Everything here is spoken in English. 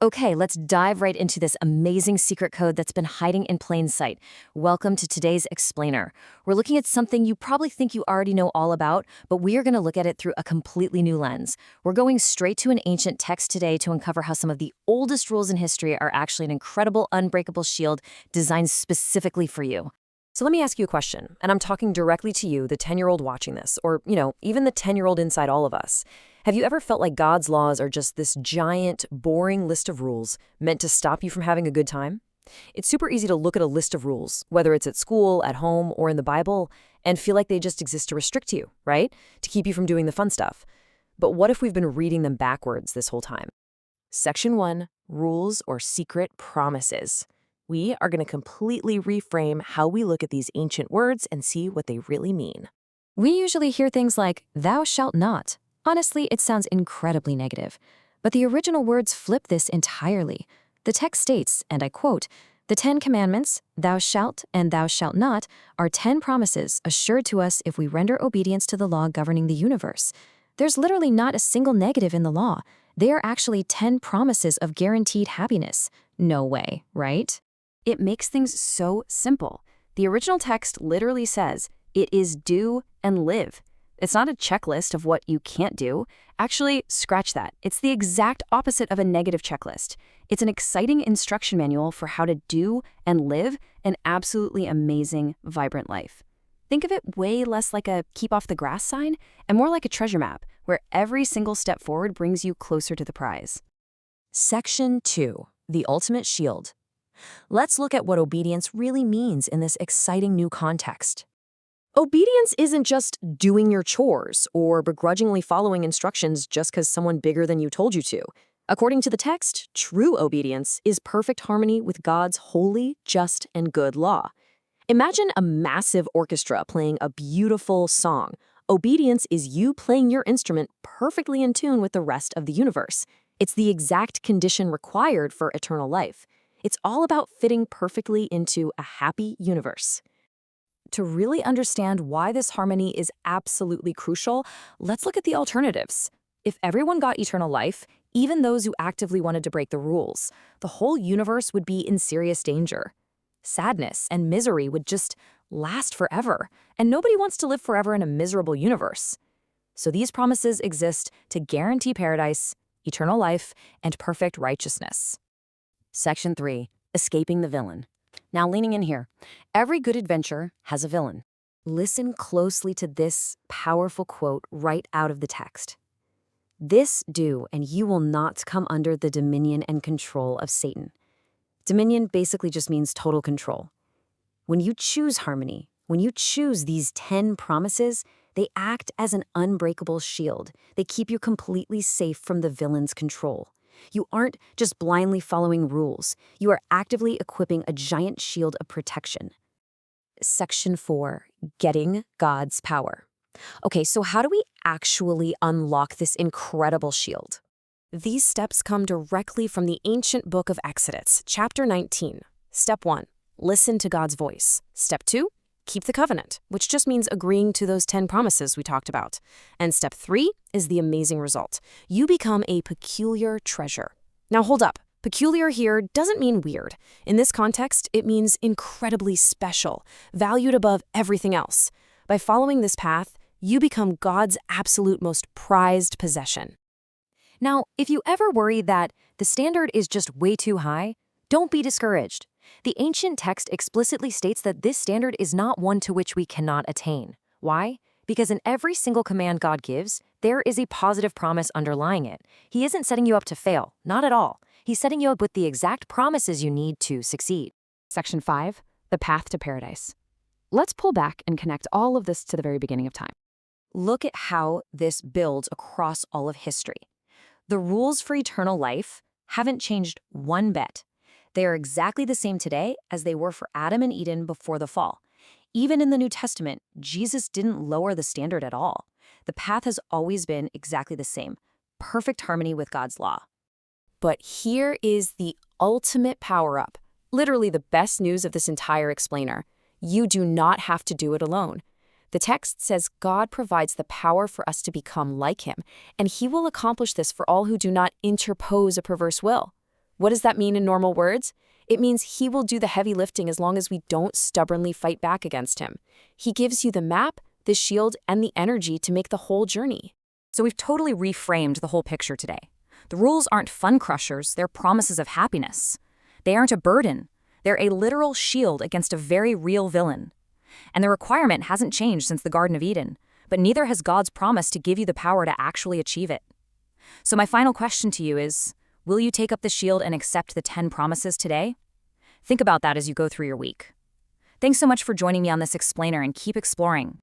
Okay, let's dive right into this amazing secret code that's been hiding in plain sight. Welcome to today's explainer. We're looking at something you probably think you already know all about, but we are going to look at it through a completely new lens. We're going straight to an ancient text today to uncover how some of the oldest rules in history are actually an incredible, unbreakable shield designed specifically for you. So let me ask you a question, and I'm talking directly to you, the 10-year-old watching this, or, even the 10-year-old inside all of us. Have you ever felt like God's laws are just this giant, boring list of rules meant to stop you from having a good time? It's super easy to look at a list of rules, whether it's at school, at home, or in the Bible, and feel like they just exist to restrict you, right? To keep you from doing the fun stuff. But what if we've been reading them backwards this whole time? Section 1, Rules or Secret Promises. We are going to completely reframe how we look at these ancient words and see what they really mean. We usually hear things like, "Thou shalt not." Honestly, it sounds incredibly negative. But the original words flip this entirely. The text states, and I quote, "The 10 Commandments, thou shalt and thou shalt not, are 10 promises assured to us if we render obedience to the law governing the universe." There's literally not a single negative in the law. They are actually 10 promises of guaranteed happiness. No way, right? It makes things so simple. The original text literally says, it is do and live. It's not a checklist of what you can't do. Actually, scratch that. It's the exact opposite of a negative checklist. It's an exciting instruction manual for how to do and live an absolutely amazing, vibrant life. Think of it way less like a keep off the grass sign and more like a treasure map where every single step forward brings you closer to the prize. Section 2, the ultimate shield. Let's look at what obedience really means in this exciting new context. Obedience isn't just doing your chores or begrudgingly following instructions just because someone bigger than you told you to. According to the text, true obedience is perfect harmony with God's holy, just, and good law. Imagine a massive orchestra playing a beautiful song. Obedience is you playing your instrument perfectly in tune with the rest of the universe. It's the exact condition required for eternal life. It's all about fitting perfectly into a happy universe. To really understand why this harmony is absolutely crucial, let's look at the alternatives. If everyone got eternal life, even those who actively wanted to break the rules, the whole universe would be in serious danger. Sadness and misery would just last forever, and nobody wants to live forever in a miserable universe. So these promises exist to guarantee paradise, eternal life, and perfect righteousness. Section 3, Escaping the Villain. Now leaning in here, every good adventure has a villain. Listen closely to this powerful quote right out of the text. "This do, and you will not come under the dominion and control of Satan." Dominion basically just means total control. When you choose harmony, when you choose these 10 promises, they act as an unbreakable shield. They keep you completely safe from the villain's control. You aren't just blindly following rules. You are actively equipping a giant shield of protection. Section 4, Getting God's Power. Okay, so how do we actually unlock this incredible shield? These steps come directly from the ancient book of Exodus, chapter 19. Step 1, listen to God's voice. Step 2, keep the covenant, which just means agreeing to those 10 promises we talked about. And step 3 is the amazing result. You become a peculiar treasure. Now hold up. Peculiar here doesn't mean weird. In this context, it means incredibly special, valued above everything else. By following this path, you become God's absolute most prized possession. Now, if you ever worry that the standard is just way too high, don't be discouraged. The ancient text explicitly states that this standard is not one to which we cannot attain. Why? Because in every single command God gives, there is a positive promise underlying it. He isn't setting you up to fail, not at all. He's setting you up with the exact promises you need to succeed. Section 5, the path to paradise. Let's pull back and connect all of this to the very beginning of time. Look at how this builds across all of history. The rules for eternal life haven't changed one bit. They are exactly the same today as they were for Adam and Eden before the fall. Even in the New Testament, Jesus didn't lower the standard at all. The path has always been exactly the same, perfect harmony with God's law. But here is the ultimate power-up, literally the best news of this entire explainer. You do not have to do it alone. The text says God provides the power for us to become like him, and he will accomplish this for all who do not interpose a perverse will. What does that mean in normal words? It means he will do the heavy lifting as long as we don't stubbornly fight back against him. He gives you the map, the shield, and the energy to make the whole journey. So we've totally reframed the whole picture today. The rules aren't fun crushers, they're promises of happiness. They aren't a burden. They're a literal shield against a very real villain. And the requirement hasn't changed since the Garden of Eden, but neither has God's promise to give you the power to actually achieve it. So my final question to you is, will you take up the shield and accept the 10 promises today? Think about that as you go through your week. Thanks so much for joining me on this explainer, and keep exploring.